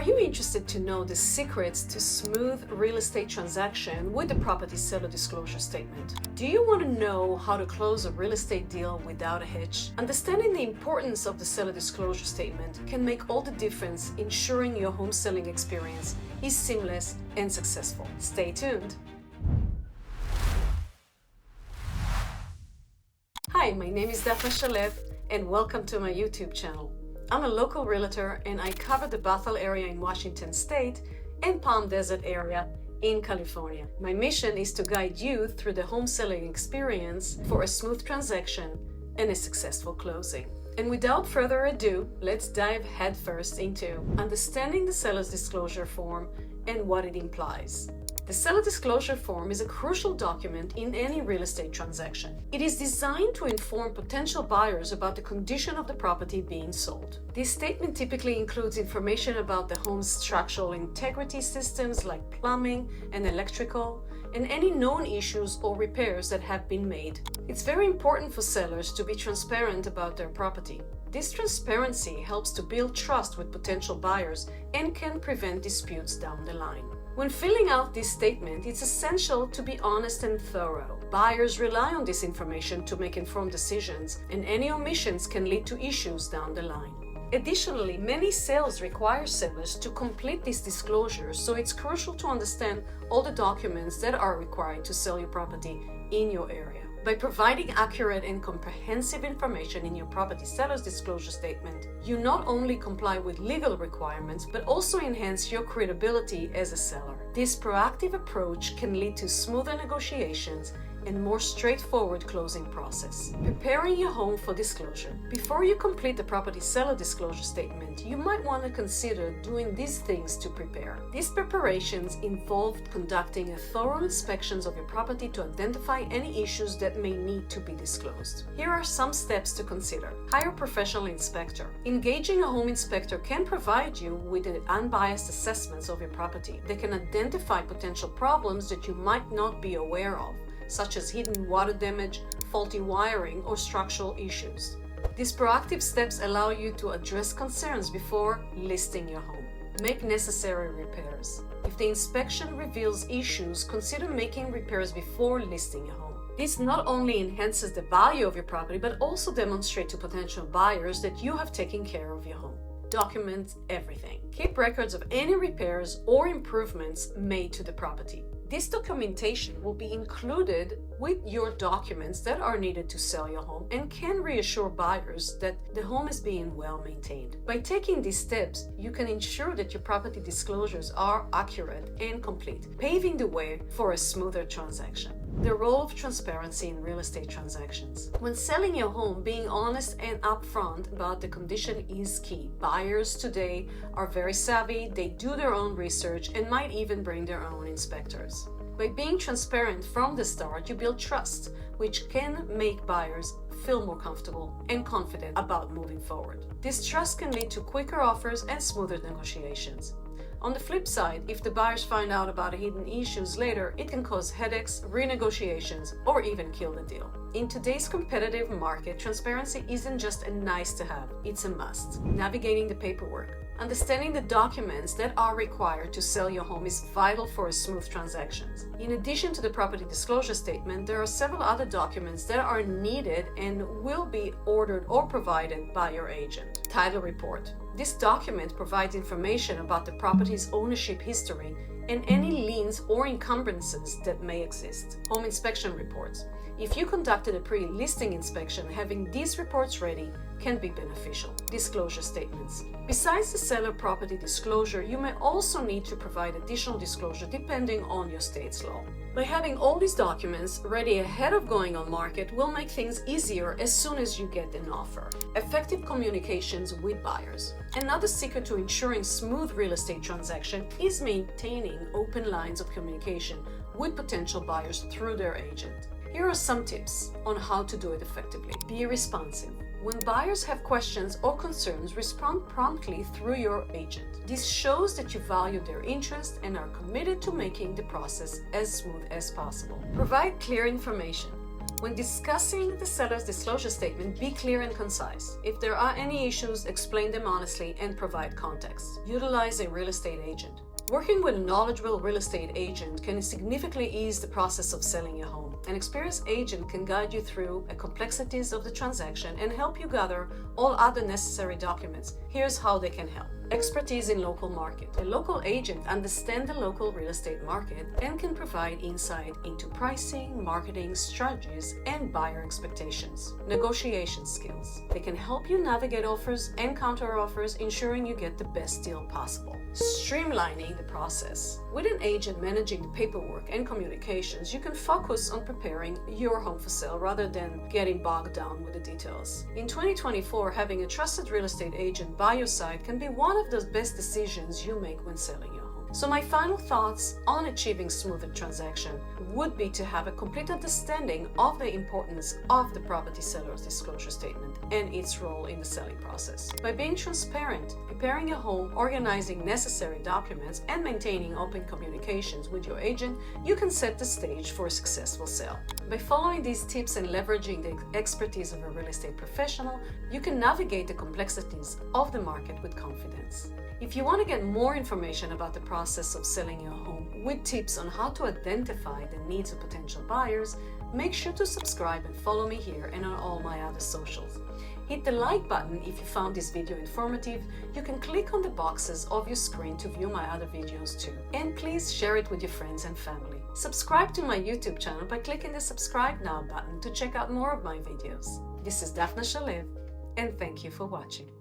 you interested to know the secrets to smooth real estate transaction with the property seller disclosure statement? Do you want to know how to close a real estate deal without a hitch? Understanding the importance of the seller disclosure statement can make all the difference, ensuring your home selling experience is seamless and successful. Stay tuned. Hi, my name is Dafna and welcome to my YouTube channel. I'm a local realtor and I cover the Bethel area in Washington State and Palm Desert area in California. My mission is to guide you through the home selling experience for a smooth transaction and a successful closing. And without further ado, let's dive headfirst into understanding the seller's disclosure form and what it implies. The seller disclosure form is a crucial document in any real estate transaction. It is designed to inform potential buyers about the condition of the property being sold. This statement typically includes information about the home's structural integrity systems like plumbing and electrical, and any known issues or repairs that have been made. It's very important for sellers to be transparent about their property. This transparency helps to build trust with potential buyers and can prevent disputes down the line. When filling out this statement, it's essential to be honest and thorough. Buyers rely on this information to make informed decisions, and any omissions can lead to issues down the line. Additionally, many sales require sellers to complete this disclosure, so it's crucial to understand all the documents that are required to sell your property in your area. By providing accurate and comprehensive information in your property seller's disclosure statement, you not only comply with legal requirements, but also enhance your credibility as a seller. This proactive approach can lead to smoother negotiations and more straightforward closing process. Preparing your home for disclosure. Before you complete the property seller disclosure statement, you might want to consider doing these things to prepare. These preparations involve conducting a thorough inspections of your property to identify any issues that may need to be disclosed. Here are some steps to consider. Hire a professional inspector. Engaging a home inspector can provide you with an unbiased assessments of your property. They can identify potential problems that you might not be aware of, such as hidden water damage, faulty wiring, or structural issues. These proactive steps allow you to address concerns before listing your home. Make necessary repairs. If the inspection reveals issues, consider making repairs before listing your home. This not only enhances the value of your property, but also demonstrates to potential buyers that you have taken care of your home. Document everything. Keep records of any repairs or improvements made to the property. This documentation will be included with your documents that are needed to sell your home and can reassure buyers that the home is being well maintained. By taking these steps, you can ensure that your property disclosures are accurate and complete, paving the way for a smoother transaction. The role of transparency in real estate transactions. When selling your home, being honest and upfront about the condition is key. Buyers today are very savvy, they do their own research and might even bring their own inspectors. By being transparent from the start, you build trust, which can make buyers feel more comfortable and confident about moving forward. This trust can lead to quicker offers and smoother negotiations. On the flip side, if the buyers find out about hidden issues later, it can cause headaches, renegotiations, or even kill the deal. In today's competitive market, transparency isn't just a nice to have, it's a must. Navigating the paperwork. Understanding the documents that are required to sell your home is vital for a smooth transaction. In addition to the property disclosure statement, there are several other documents that are needed and will be ordered or provided by your agent. Title report. This document provides information about the property's ownership history and any liens or encumbrances that may exist. Home inspection reports. If you conducted a pre-listing inspection, having these reports ready can be beneficial. Disclosure statements. Besides the seller property disclosure, you may also need to provide additional disclosure depending on your state's law. By having all these documents ready ahead of going on market will make things easier as soon as you get an offer. Effective communications with buyers. Another secret to ensuring smooth real estate transaction is maintaining open lines of communication with potential buyers through their agent. Here are some tips on how to do it effectively. Be responsive. When buyers have questions or concerns, respond promptly through your agent. This shows that you value their interest and are committed to making the process as smooth as possible. Provide clear information. When discussing the seller's disclosure statement, be clear and concise. If there are any issues, explain them honestly and provide context. Utilize a real estate agent. Working with a knowledgeable real estate agent can significantly ease the process of selling your home. An experienced agent can guide you through the complexities of the transaction and help you gather all other necessary documents. Here's how they can help. Expertise in local market. A local agent understands the local real estate market and can provide insight into pricing, marketing strategies, and buyer expectations. Negotiation skills. They can help you navigate offers and counter offers, ensuring you get the best deal possible. Streamlining the process. With an agent managing the paperwork and communications, you can focus on preparing your home for sale rather than getting bogged down with the details. In 2024, having a trusted real estate agent by your side can be one of the best decisions you make when selling your home. So my final thoughts on achieving smoother transaction would be to have a complete understanding of the importance of the property seller's disclosure statement and its role in the selling process. By being transparent, preparing your home, organizing necessary documents, and maintaining open communications with your agent, you can set the stage for a successful sale. By following these tips and leveraging the expertise of a real estate professional, you can navigate the complexities of the market with confidence. If you want to get more information about the process of selling your home with tips on how to identify the needs of potential buyers, make sure to subscribe and follow me here and on all my other socials. Hit the like button if you found this video informative. You can click on the boxes of your screen to view my other videos too. And please share it with your friends and family. Subscribe to my YouTube channel by clicking the subscribe now button to check out more of my videos. This is Dafna, and thank you for watching.